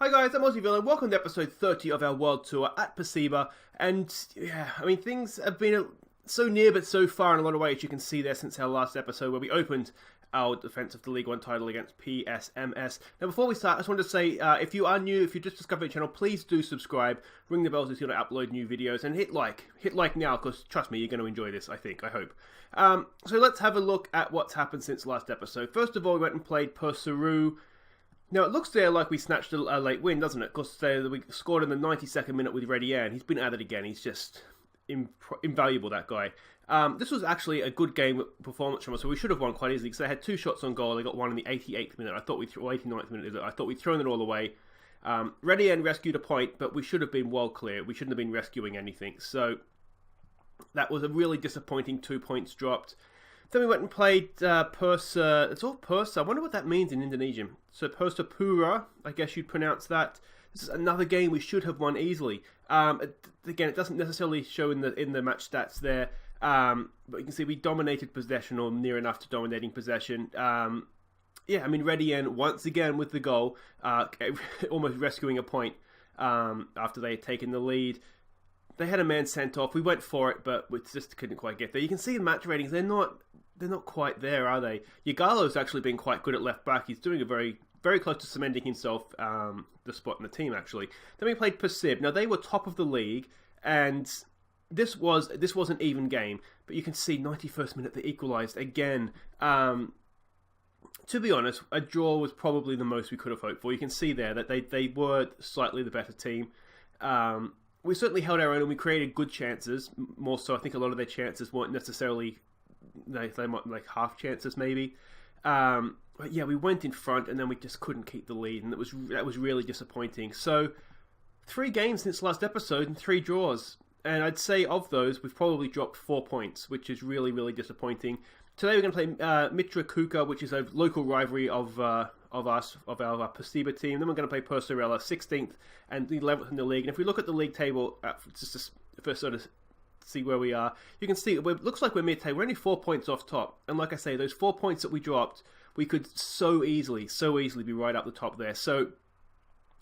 Hi guys, I'm Aussie Villain. Welcome to episode 30 of our world tour at Persiba. And yeah, I mean, things have been so near but so far in a lot of ways. You can see there since our last episode where we opened our defense of the League One title against PSMS. Now, before we start, I just wanted to say, if you are new, if you just discovered the channel, please do subscribe, ring the bells if you want to upload new videos, and hit like now, because trust me, you're going to enjoy this, I hope. So let's have a look at what's happened since last episode. First of all, we went and played Persiba. Now, it looks there like we snatched a late win, doesn't it? Because we scored in the 92nd minute with Redian. He's been at it again. He's just invaluable, that guy. This was actually a good game performance from us, so we should have won quite easily because they had 2 shots on goal. They got one in the 88th minute. 89th minute. I thought we'd thrown it all away. Redian rescued a point, but we should have been well clear. We shouldn't have been rescuing anything. So that was a really disappointing 2 points dropped. Then we went and played Persa. It's all Persa. I wonder what that means in Indonesian. So Persipura, I guess you'd pronounce that. This is another game we should have won easily. Again, it doesn't necessarily show in the match stats there, but you can see we dominated possession, or near enough to dominating possession. Yeah, I mean, Redian once again with the goal, almost rescuing a point after they had taken the lead. They had a man sent off. We went for it, but we just couldn't quite get there. You can see the match ratings; they're not quite there, are they? Yagalo's actually been quite good at left back. He's doing a very close to cementing himself the spot in the team, actually. Then we played Persiba. Now, they were top of the league, and this was an even game. But you can see 91st minute they equalised again. To be honest, a draw was probably the most we could have hoped for. You can see there that they were slightly the better team. We certainly held our own and we created good chances. More so, I think a lot of their chances weren't necessarily... They might like half chances, maybe. But yeah, we went in front and then we just couldn't keep the lead, and that was really disappointing. So, 3 games since last episode and 3 draws, and I'd say of those we've probably dropped 4 points, which is really disappointing. Today we're going to play Mitra Kukar, which is a local rivalry of our Persiba team. Then we're going to play Persela, 16th and 11th in the league. And if we look at the league table, just to first sort of see where we are, you can see it looks like we're mid-table. We're only 4 points off top, and like I say, those 4 points that we dropped, we could so easily be right up the top there. So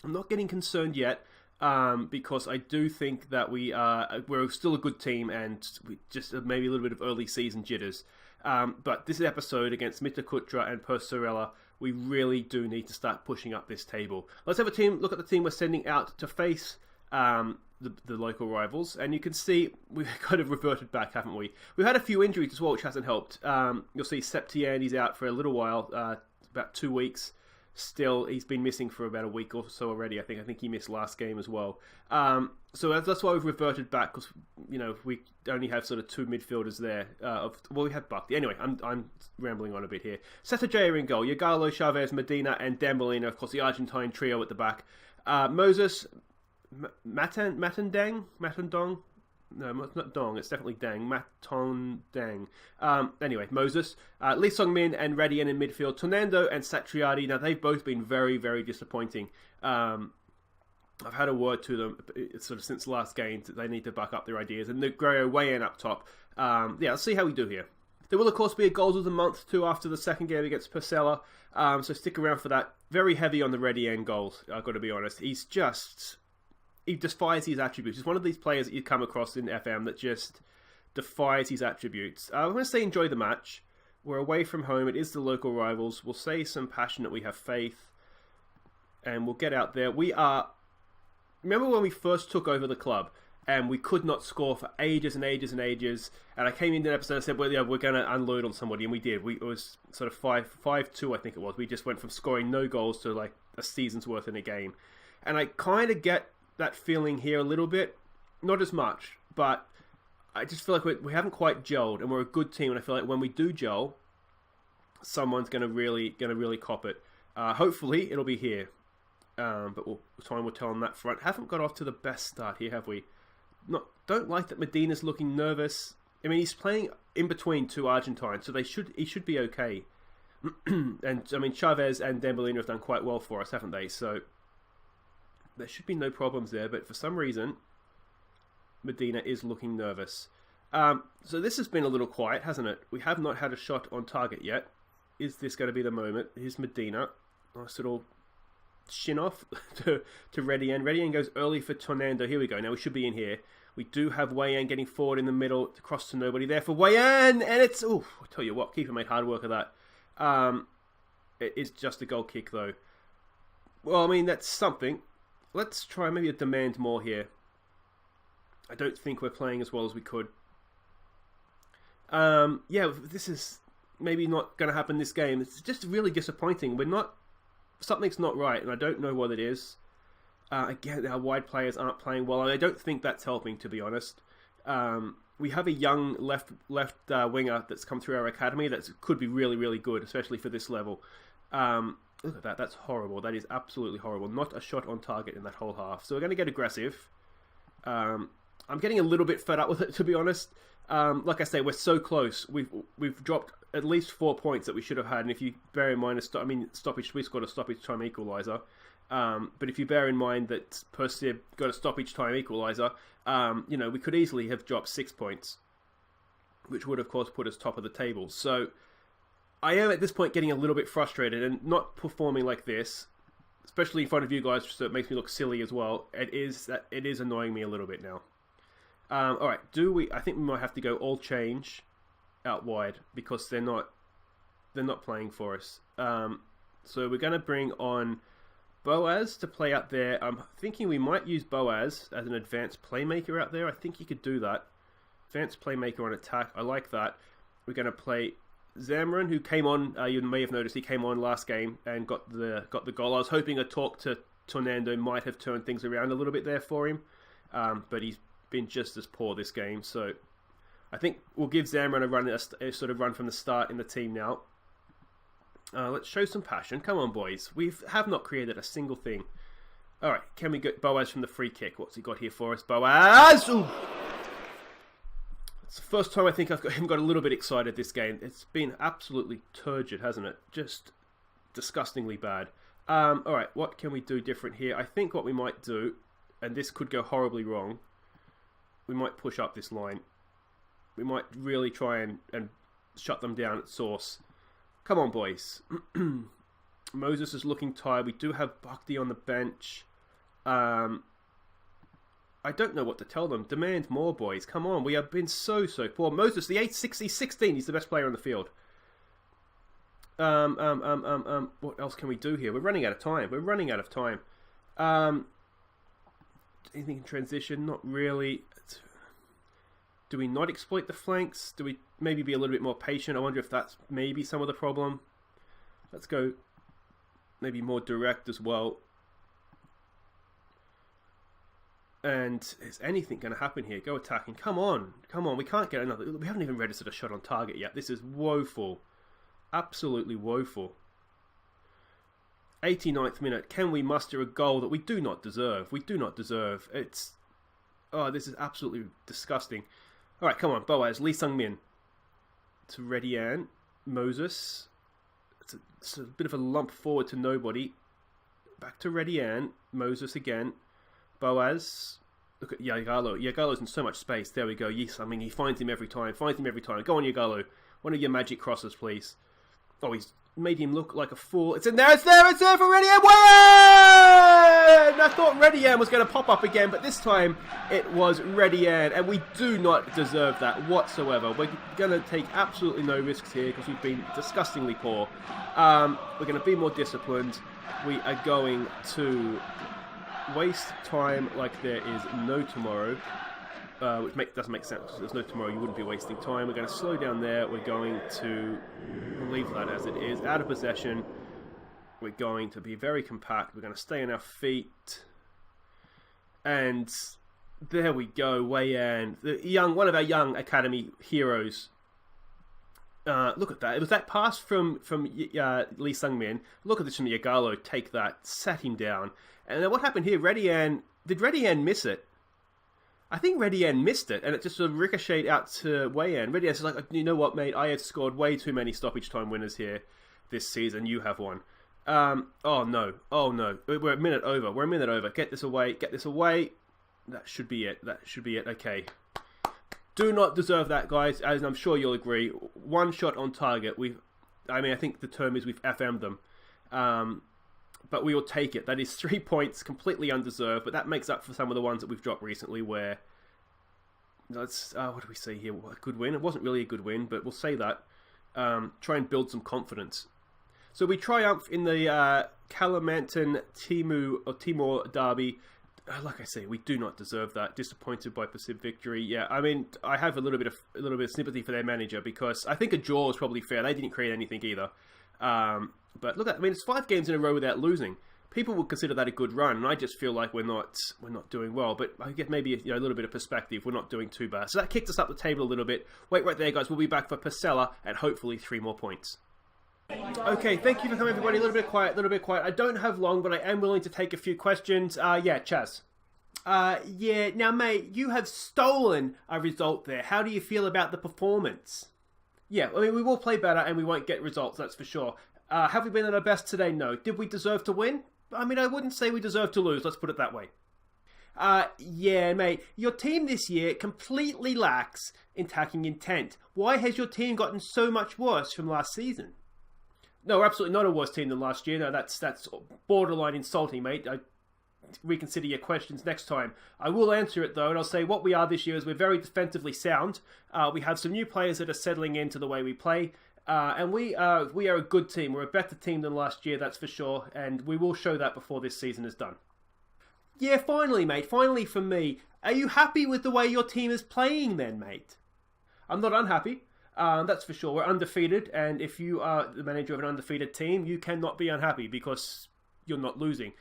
I'm not getting concerned yet, because I do think that we're still a good team, and we just maybe a little bit of early season jitters. But this episode against Mitra Kukar and Persela, we really do need to start pushing up this table. Let's have a look at the team we're sending out to face the local rivals, and you can see we've kind of reverted back, haven't we? We've had a few injuries as well, which hasn't helped. You'll see Septian, he's out for a little while, about 2 weeks. Still, he's been missing for about a week or so already. I think he missed last game as well. So that's why we've reverted back, because we only have sort of 2 midfielders there. We have Buck. Anyway, I'm rambling on a bit here. Setajaya in goal. Yagalo, Chavez, Medina, and Dembélé. Of course, the Argentine trio at the back. Moses, Matandang. No, it's not Dong, it's definitely Dang. Maton Dang. Anyway, Moses, Lee Sung-min and Redian in midfield. Tonando and Satriadi. Now, they've both been very disappointing. I've had a word to them sort of since last game that they need to back up their ideas. And Nugroho way in up top. Yeah, let's see how we do here. There will, of course, be a goals of the month, too, after the second game against Persela. So stick around for that. Very heavy on the Redian goals, I've got to be honest. He defies his attributes. He's one of these players that you come across in FM that just defies his attributes. I'm going to say enjoy the match. We're away from home. It is the local rivals. We'll say some passion that we have faith. And we'll get out there. Remember when we first took over the club and we could not score for ages and ages. And I came into an episode and said, well, yeah, we're going to unload on somebody. And we did. It was sort of 5-2, I think it was. We just went from scoring no goals to like a season's worth in a game. And I kind of get that feeling here a little bit, not as much, but I just feel like we haven't quite gelled, and we're a good team. And I feel like when we do gel, someone's gonna really cop it. Hopefully, it'll be here, but time will tell on that front. Haven't got off to the best start here, have we? Don't like that Medina's looking nervous. I mean, he's playing in between 2 Argentines, so he should be okay. And I mean, Chavez and Dembélé have done quite well for us, haven't they? So there should be no problems there, but for some reason, Medina is looking nervous. So this has been a little quiet, hasn't it? We have not had a shot on target yet. Is this going to be the moment? Here's Medina. Nice little shin off to Ready N. Ready N goes early for Tornado. Here we go. Now we should be in here. We do have Wei Yan getting forward in the middle, across to nobody there for Wei Yan, and it's... Oh, I tell you what, keeper made hard work of that. It is just a goal kick, though. Well, I mean, that's something. Let's try maybe a demand more here. I don't think we're playing as well as we could. Yeah, this is maybe not going to happen this game. It's just really disappointing. Something's not right, and I don't know what it is. Again, our wide players aren't playing well, and I don't think that's helping, to be honest. We have a young left winger that's come through our academy that could be really, really good, especially for this level. Look at that. That's horrible. That is absolutely horrible. Not a shot on target in that whole half. So we're going to get aggressive. I'm getting a little bit fed up with it, to be honest. Like I say, we're so close. We've dropped at least 4 points that we should have had, and if you bear in mind, stoppage, we scored a stoppage time equaliser. But if you bear in mind that Persiba got a stoppage time equaliser, we could easily have dropped 6 points, which would, of course, put us top of the table. So I am at this point getting a little bit frustrated and not performing like this, especially in front of you guys, so it makes me look silly as well. It is annoying me a little bit now. All right, I think we might have to go all change out wide because they're not playing for us. So we're going to bring on Boaz to play out there. I'm thinking we might use Boaz as an advanced playmaker out there. I think you could do that. Advanced playmaker on attack. I like that. We're going to play Zamran, who came on. You may have noticed he came on last game and got the goal. I was hoping a talk to Tornado might have turned things around a little bit there for him, but he's been just as poor this game. So I think we'll give Zamran a sort of run from the start in the team now. Let's show some passion. Come on, boys. We have not created a single thing. All right, can we get Boaz from the free kick? What's he got here for us? Boaz! Ooh. It's the first time I think I've got a little bit excited this game. It's been absolutely turgid, hasn't it? Just disgustingly bad. All right, what can we do different here? I think what we might do, and this could go horribly wrong, we might push up this line. We might really try and shut them down at source. Come on, boys. Moses is looking tired. We do have Bhakti on the bench. I don't know what to tell them. Demand more, boys. Come on. We have been so poor. Moses, the 16. He's the best player on the field. What else can we do here? We're running out of time. Anything in transition? Not really. Do we not exploit the flanks? Do we maybe be a little bit more patient? I wonder if that's maybe some of the problem. Let's go maybe more direct as well. And is anything going to happen here? Go attacking. Come on. We can't get another. We haven't even registered a shot on target yet. This is woeful. Absolutely woeful. 89th minute. Can we muster a goal that we do not deserve? This is absolutely disgusting. All right, come on, Boaz, Lee Sung-min to Ready Ann, Moses. It's a bit of a lump forward to nobody. Back to Ready Ann, Moses again, Boaz. Look at Yagalo. Yagalo's in so much space. There we go. Yes, he finds him every time. Go on, Yagalo. One of your magic crosses, please. Oh, he's made him look like a fool. It's in there. It's there for Ready Ann. I thought Ready Ann was going to pop up again, but this time it was Ready Ann, and we do not deserve that whatsoever. We're going to take absolutely no risks here because we've been disgustingly poor. We're going to be more disciplined. We are going to waste time like there is no tomorrow, which doesn't make sense. If there's no tomorrow, you wouldn't be wasting time. We're going to slow down there. We're going to leave that as it is, out of possession. We're going to be very compact. We're going to stay on our feet. And there we go, Wei Yan, one of our young academy heroes. Look at that. It was that pass from Lee Sung-min. Look at this from Yagalo. Take that. Sat him down. And then what happened here? Did Ready Ann miss it? I think Ready Ann missed it, and it just sort of ricocheted out to Wei Yan. Ready Ann's like, you know what, mate? I have scored way too many stoppage time winners here this season. You have one. Oh no. We're a minute over. Get this away. That should be it. Okay. Do not deserve that, guys, as I'm sure you'll agree. One shot on target. I think the term is we've FM'd them. but we will take it. That is 3 points, completely undeserved, but that makes up for some of the ones that we've dropped recently where... Let's, what do we say here? A good win? It wasn't really a good win, but we'll say that. Try and build some confidence. So we triumph in the Kalimantan Timur derby. Like I say, we do not deserve that. Disappointed by Persiba victory. Yeah, I mean, I have a little bit of sympathy for their manager because I think a draw is probably fair. They didn't create anything either. But look, I mean, it's 5 games in a row without losing. People would consider that a good run, and I just feel like we're not doing well. But I get maybe a little bit of perspective. We're not doing too bad. So that kicked us up the table a little bit. Wait right there, guys. We'll be back for Persela and hopefully 3 more points. Okay, thank you for coming, everybody. A little bit quiet. I don't have long, but I am willing to take a few questions. Yeah, Chaz. Yeah. Now, mate, you have stolen a result there. How do you feel about the performance? Yeah, I mean, we will play better and we won't get results, that's for sure. Have we been at our best today? No. Did we deserve to win? I mean, I wouldn't say we deserve to lose, let's put it that way. Yeah, mate, your team this year completely lacks attacking intent. Why has your team gotten so much worse from last season? No, we're absolutely not a worse team than last year. No, that's borderline insulting, mate. I reconsider your questions next time. I will answer it, though, and I'll say what we are this year is we're very defensively sound. We have some new players that are settling into the way we play. And we are a good team. We're a better team than last year, that's for sure. And we will show that before this season is done. Yeah, finally, mate. Finally for me. Are you happy with the way your team is playing then, mate? I'm not unhappy. That's for sure. We're undefeated. And if you are the manager of an undefeated team, you cannot be unhappy because you're not losing.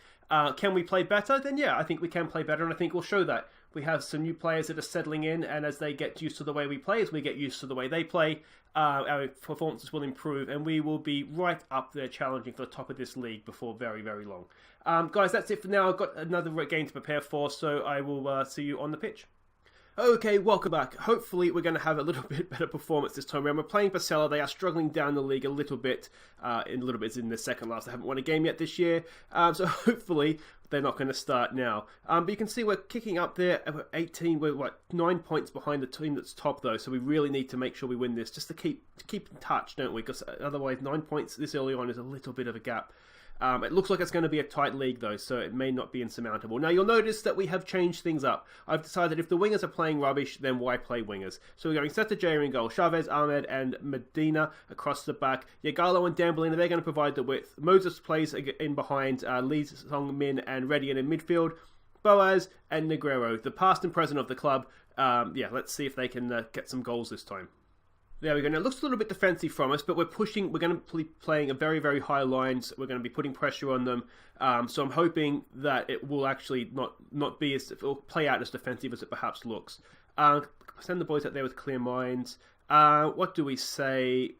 Can we play better? Then yeah, I think we can play better. And I think we'll show that. We have some new players that are settling in, and as they get used to the way we play, as we get used to the way they play, our performances will improve, and we will be right up there challenging for the top of this league before very, very long. Guys, that's it for now. I've got another game to prepare for, so I will see you on the pitch. Okay, welcome back. Hopefully we're going to have a little bit better performance this time around. We're playing Persela. They are struggling down the league a little bit. In the second last. They haven't won a game yet this year. So hopefully they're not going to start now. But you can see we're kicking up there. We're 18. We're 9 points behind the team that's top though. So we really need to make sure we win this just to keep in touch, don't we? Because otherwise 9 points this early on is a little bit of a gap. It looks like it's going to be a tight league though, so it may not be insurmountable. Now you'll notice that we have changed things up. I've decided if the wingers are playing rubbish, then why play wingers? So we're going Seta J in goal, Chavez, Ahmed and Medina across the back. Yagalo and Dambolina, they're going to provide the width. Moses plays in behind Lee Song Min and Redian in midfield. Boaz and Negreiro, the past and present of the club. Yeah, let's see if they can get some goals this time. There we go. Now, it looks a little bit defensive from us, but we're pushing. We're going to be playing a very, very high lines. We're going to be putting pressure on them. So I'm hoping that it will actually not be as, it will play out as defensive as it perhaps looks. Send the boys out there with clear minds. What do we say?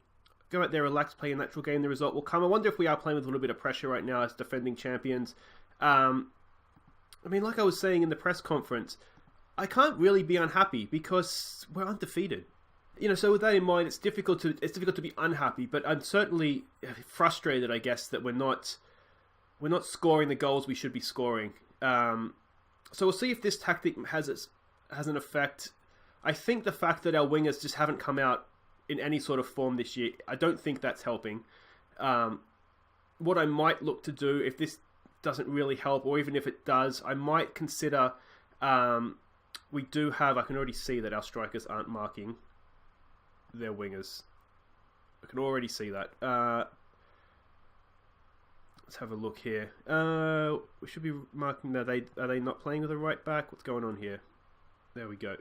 Go out there, relax, play a natural game. The result will come. I wonder if we are playing with a little bit of pressure right now as defending champions. I mean, like I was saying in the press conference, I can't really be unhappy because we're undefeated. You know, so with that in mind, it's difficult to be unhappy, but I'm certainly frustrated, I guess, that we're not scoring the goals we should be scoring. So we'll see if this tactic has an effect. I think the fact that our wingers just haven't come out in any sort of form this year, I don't think that's helping. What I might look to do if this doesn't really help, or even if it does, I might consider. We do have. I can already see that our strikers aren't marking their wingers. I can already see that. Let's have a look here. We should be marking. Are they not playing with a right back? What's going on here? There we go.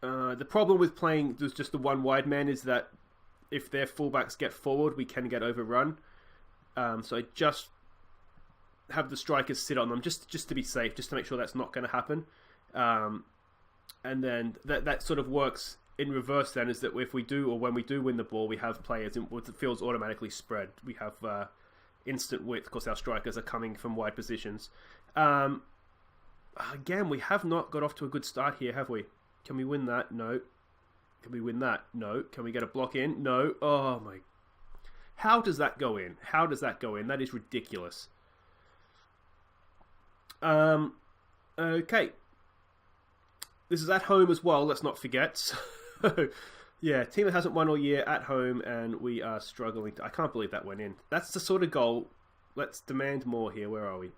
The problem with playing just the one wide man is that if their fullbacks get forward, we can get overrun. So I just have the strikers sit on them just to be safe, just to make sure that's not going to happen. And then that sort of works in reverse then, is that if we do, or when we do win the ball, we have players in the field's automatically spread. We have instant width because our strikers are coming from wide positions. Again, we have not got off to a good start here, have we? Can we win that? No. Can we win that? No. Can we get a block in? No. Oh my. How does that go in? How does that go in? That is ridiculous. Okay. This is at home as well, let's not forget. So Yeah, team that hasn't won all year at home, and we are struggling. I can't believe that went in. That's the sort of goal. Let's demand more here. Where are we?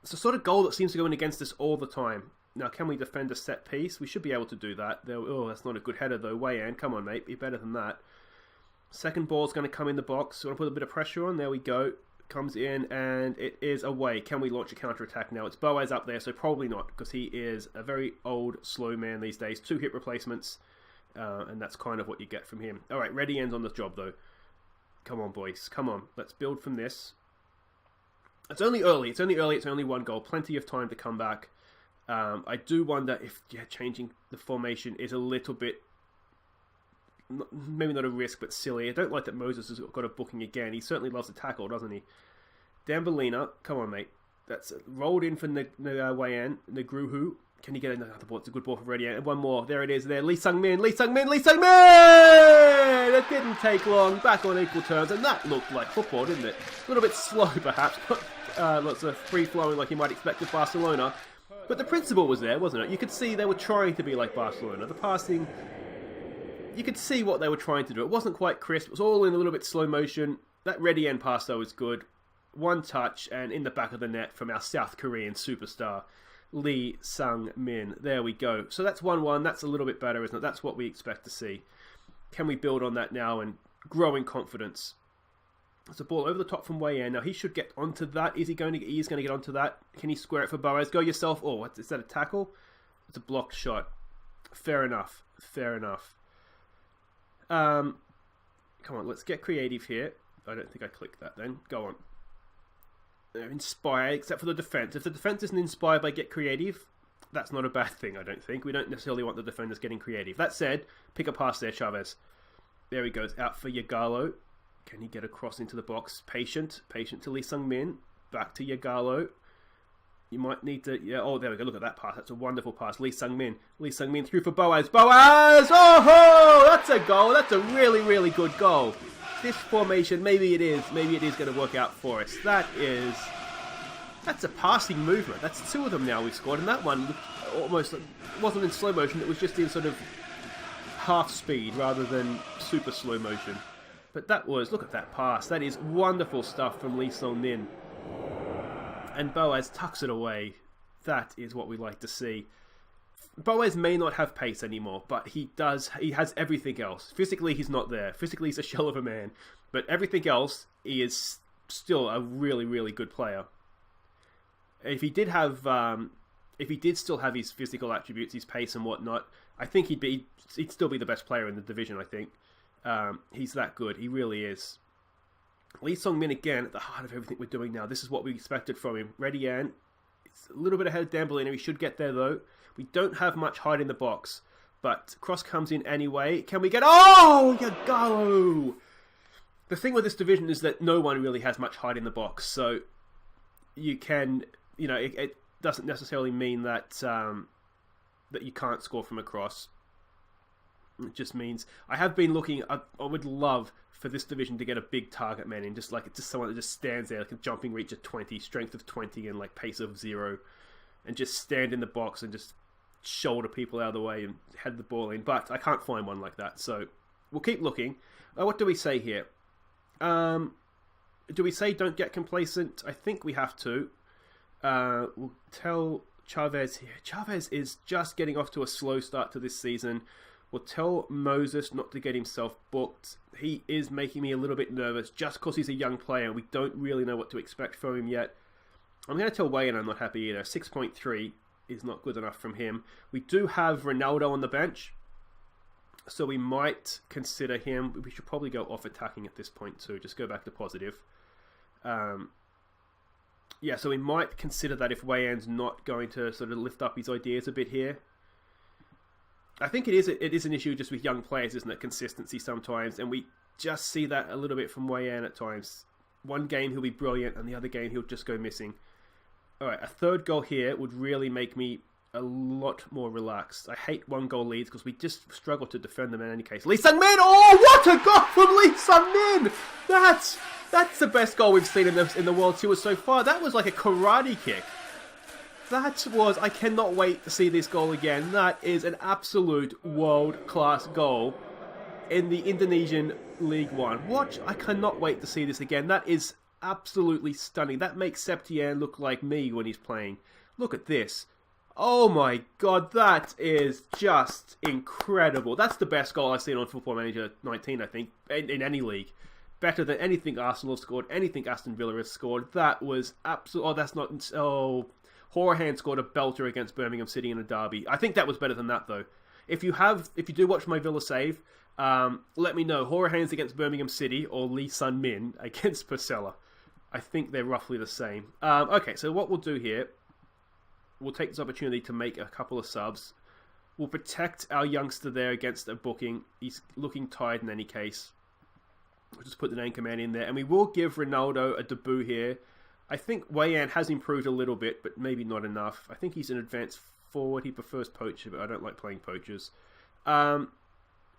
It's the sort of goal that seems to go in against us all the time. Now, can we defend a set piece? We should be able to do that. Oh, that's not a good header, though. Wei-An, come on, mate. Be better than that. Second ball's going to come in the box. So we're going to put a bit of pressure on. There we go. Comes in, and it is away. Can we launch a counter-attack now? It's Boaz up there, so probably not, because he is a very old, slow man these days. 2 hit replacements, and that's kind of what you get from him. All right, ready ends on the job, though. Come on, boys. Come on. Let's build from this. It's only early. It's only 1 goal. Plenty of time to come back. I do wonder if changing the formation is a little bit, maybe not a risk, but silly. I don't like that Moses has got a booking again. He certainly loves to tackle, doesn't he? Dambellina, come on, mate. That's rolled in for Wei-An. Negruhu. Can he get another ball? It's a good ball for Ready. And one more. There it is. There. Lee Sung-min. Lee Sung-min. Lee Sung-min! It didn't take long. Back on equal terms. And that looked like football, didn't it? A little bit slow, perhaps. Lots of free-flowing like you might expect with Barcelona. But the principle was there, wasn't it? You could see they were trying to be like Barcelona. The passing, you could see what they were trying to do. It wasn't quite crisp. It was all in a little bit slow motion. That Ready end pass, though, was good. 1 touch, and in the back of the net from our South Korean superstar, Lee Sung-min. There we go. So that's 1-1. That's a little bit better, isn't it? That's what we expect to see. Can we build on that now and grow in confidence? It's a ball over the top from Wei-An. Now, he should get onto that. Is he going to? He is going to get onto that. Can he square it for Boaz? Go yourself. Oh, what, is that a tackle? It's a blocked shot. Fair enough. Fair enough. Come on, let's get creative here. I don't think I clicked that then. Go on. Inspire, except for the defense. If the defense isn't inspired by get creative, that's not a bad thing, I don't think. We don't necessarily want the defenders getting creative. That said, pick a pass there, Chavez. There he goes. Out for Yagalo. Can he get across into the box? Patient to Lee Sung-min. Back to Yagalo. You might need to... Yeah, oh, there we go. Look at that pass. That's a wonderful pass. Lee Sung-min. Lee Sung-min through for Boaz. Boaz! Oh, that's a goal. That's a really, really good goal. This formation, maybe it is going to work out for us. That's a passing movement. That's 2 of them now we've scored, and that one almost wasn't in slow motion. It was just in sort of half speed rather than super slow motion. But that was, look at that pass. That is wonderful stuff from Lee Sung-min. And Boaz tucks it away. That is what we like to see. Boaz may not have pace anymore, but he does. He has everything else. Physically, he's not there. Physically, he's a shell of a man. But everything else, he is still a really, really good player. If he did still have his physical attributes, his pace and whatnot, I think he'd still be the best player in the division. I think he's that good. He really is. Lee Sung-min again at the heart of everything we're doing now. This is what we expected from him. Ready-An. It's a little bit ahead of Dambellina. He should get there though. We don't have much height in the box, but cross comes in anyway. Can we get... Oh, Yagalo! The thing with this division is that no one really has much height in the box, so you can... it doesn't necessarily mean that that you can't score from across. It just means... I have been looking... I would love for this division to get a big target man in, just someone that just stands there, like a jumping reach of 20, strength of 20, and like pace of 0, and just stand in the box and just shoulder people out of the way and head the ball in. But I can't find one like that, so we'll keep looking. What do we say here? Do we say don't get complacent? I think we have to. We'll tell Chavez here. Chavez is just getting off to a slow start to this season. We'll tell Moses not to get himself booked. He is making me a little bit nervous just because he's a young player. We don't really know what to expect from him yet. I'm going to tell Wei-An I'm not happy either. 6.3 is not good enough from him. We do have Ronaldo on the bench, so we might consider him. We should probably go off attacking at this point too. Just go back to positive. Yeah, so we might consider that if Wei-An's not going to sort of lift up his ideas a bit here. I think it is an issue just with young players, isn't it? Consistency sometimes, and we just see that a little bit from Wei-An at times. One game he'll be brilliant, and the other game he'll just go missing. Alright, a third goal here would really make me a lot more relaxed. I hate 1-goal leads because we just struggle to defend them in any case. Lee Sung-min! Oh, what a goal from Lee Sung-min! That's the best goal we've seen in the World Tour so far. That was like a karate kick. That was... I cannot wait to see this goal again. That is an absolute world-class goal in the Indonesian League One. Watch, I cannot wait to see this again. That is absolutely stunning. That makes Septian look like me when he's playing. Look at this. Oh my god, that is just incredible. That's the best goal I've seen on Football Manager 19, I think, in any league. Better than anything Arsenal scored, anything Aston Villa has scored. That was absolute... Oh, that's not... Oh, Horahan scored a belter against Birmingham City in a derby. I think that was better than that, though. If you do watch my Villa save, let me know. Horahan's against Birmingham City or Lee Sun-min against Persela. I think they're roughly the same. Okay, so what we'll do here... We'll take this opportunity to make a couple of subs. We'll protect our youngster there against a booking. He's looking tired in any case. We'll just put the name command in there. And we will give Ronaldo a debut here. I think Wayan has improved a little bit, but maybe not enough. I think he's an advanced forward. He prefers poacher, but I don't like playing poachers. We'll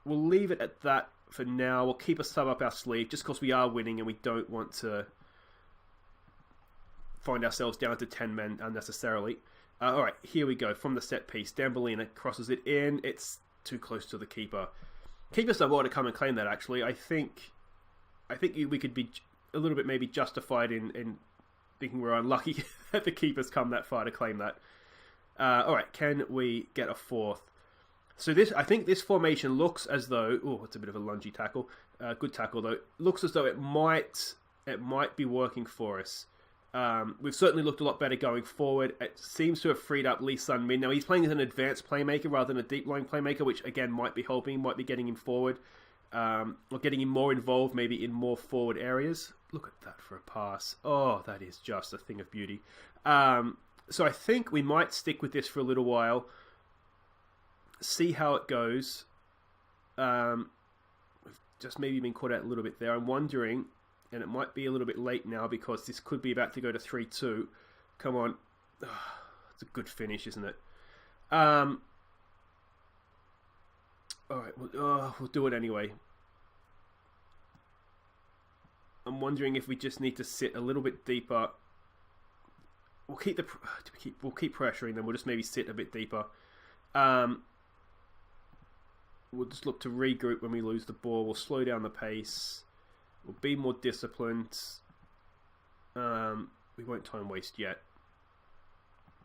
leave it at that for now. We'll keep a sub up our sleeve just because we are winning and we don't want to find ourselves down to 10 men unnecessarily. Alright, here we go. From the set piece, Dembélé crosses it in. It's too close to the keeper. Keepers don't want to come and claim that, actually. I think we could be a little bit maybe justified in thinking we're unlucky that the keepers come that far to claim that. Alright, can we get a fourth? So I think this formation looks as though... Oh, it's a bit of a lungy tackle. Good tackle, though. Looks as though it might be working for us. We've certainly looked a lot better going forward. It seems to have freed up Lee Sun-min. Now, he's playing as an advanced playmaker rather than a deep-lying playmaker, which, again, might be helping, might be getting him forward, or getting him more involved, maybe in more forward areas. Look at that for a pass. Oh, that is just a thing of beauty. So I think we might stick with this for a little while, see how it goes. We've just maybe been caught out a little bit there. I'm wondering... And it might be a little bit late now because this could be about to go to 3-2. Come on. It's a good finish, isn't it? Alright, we'll do it anyway. I'm wondering if we just need to sit a little bit deeper. We'll keep pressuring them. We'll just maybe sit a bit deeper. We'll just look to regroup when we lose the ball. We'll slow down the pace. We'll be more disciplined. We won't time waste yet.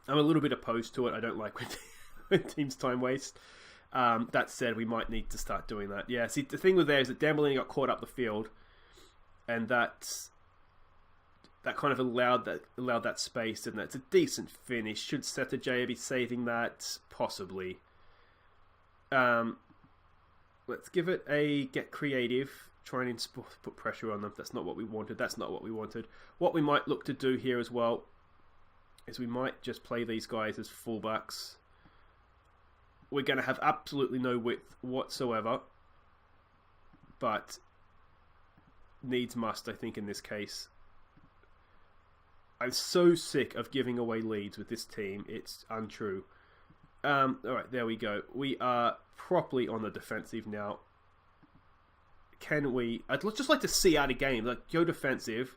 I'm a little bit opposed to it. I don't like when teams time waste. That said, we might need to start doing that. Yeah, see, the thing with there is that Dembélé got caught up the field, and that kind of allowed that space, didn't it? It's a decent finish. Should Seta be saving that? Possibly. Let's give it a get creative. Try and put pressure on them. That's not what we wanted. What we might look to do here as well is we might just play these guys as fullbacks. We're going to have absolutely no width whatsoever, but needs must, I think, in this case. I'm so sick of giving away leads with this team. It's untrue. Alright, there we go. We are properly on the defensive now. Can we... I'd just like to see out a game. Like, go defensive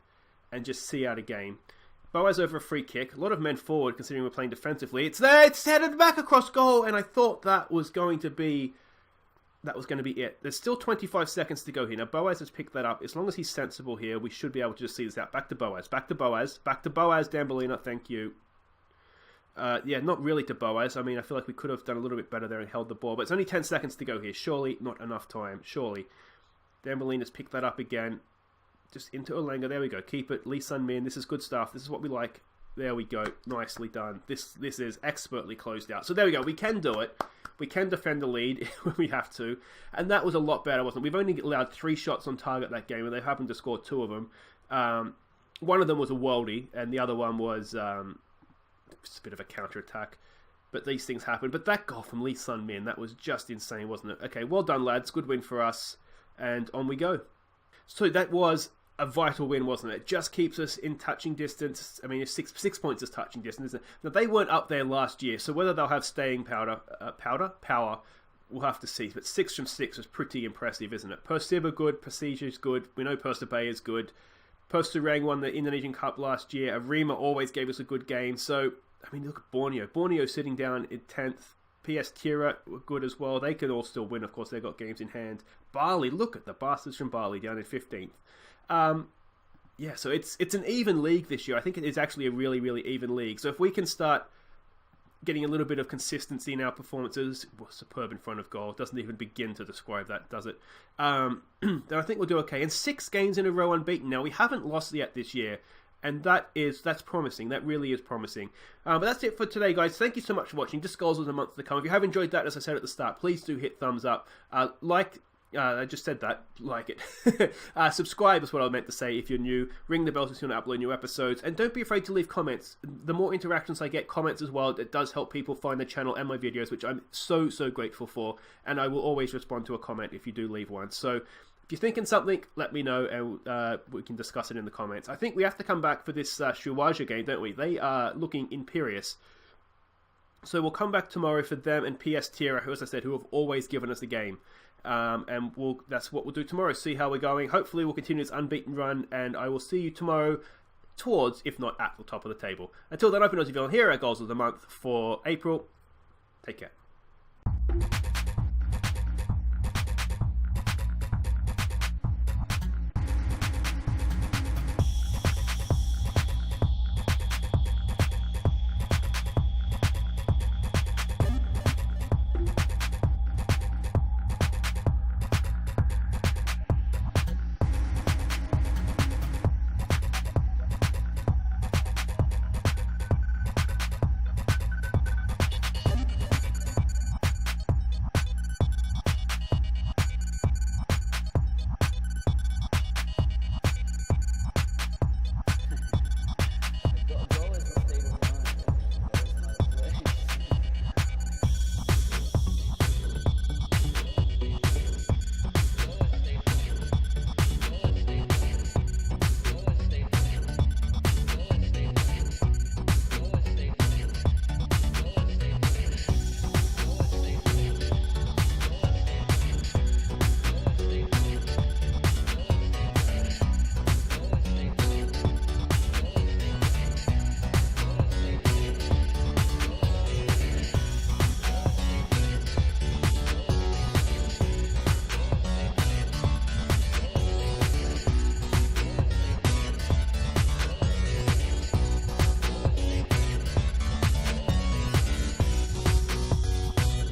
and just see out a game. Boaz over a free kick. A lot of men forward, considering we're playing defensively. It's there! It's headed back across goal! And I thought that was going to be... it. There's still 25 seconds to go here. Now, Boaz has picked that up. As long as he's sensible here, we should be able to just see this out. Back to Boaz. Back to Boaz. Back to Boaz, Dembélé. Thank you. Yeah, not really to Boaz. I mean, I feel like we could have done a little bit better there and held the ball. But it's only 10 seconds to go here. Surely not enough time. Surely. Dembélé has picked that up again. Just into Olenga. There we go. Keep it. Lee Sun-min. This is good stuff. This is what we like. There we go. Nicely done. This is expertly closed out. So there we go. We can do it. We can defend the lead when we have to. And that was a lot better, wasn't it? We've only allowed 3 shots on target that game, and they happened to score 2 of them. One of them was a worldie, and the other one was just a bit of a counter-attack. But these things happen. But that goal from Lee Sun-min, that was just insane, wasn't it? Okay, well done, lads. Good win for us. And on we go. So that was a vital win, wasn't it? It just keeps us in touching distance. I mean, 6 points is touching distance, isn't it? Now, they weren't up there last year, so whether they'll have staying power, we'll have to see. But 6 from 6 was pretty impressive, isn't it? Persiba good, Persigu's good. We know Persiba is good. Persurang won the Indonesian Cup last year. Arima always gave us a good game. So I mean, look at Borneo. Borneo sitting down in 10th. PS Tira were good as well. They can all still win, of course. They've got games in hand. Bali, look at the bastards from Bali down in 15th. Yeah, so it's an even league this year. I think it is actually a really, really even league. So if we can start getting a little bit of consistency in our performances, well, superb in front of goal, doesn't even begin to describe that, does it? Then I think we'll do okay. And 6 games in a row unbeaten. Now, we haven't lost yet this year. And that's promising. That really is promising. But that's it for today, guys. Thank you so much for watching. Just Goals of the Month to come. If you have enjoyed that, as I said at the start, please do hit thumbs up. I just said that. Like it. Subscribe is what I meant to say if you're new. Ring the bell so you want to upload new episodes. And don't be afraid to leave comments. The more interactions I get, comments as well, it does help people find the channel and my videos, which I'm so, so grateful for. And I will always respond to a comment if you do leave one. So if you're thinking something, let me know and we can discuss it in the comments. I think we have to come back for this Shuwaja game, don't we? They are looking imperious. So we'll come back tomorrow for them and PS Tira, who, as I said, who have always given us a game. And that's what we'll do tomorrow. See how we're going. Hopefully we'll continue this unbeaten run, and I will see you tomorrow towards, if not at the top of the table. Until then, I've been Aussie here at Goals of the Month for April. Take care.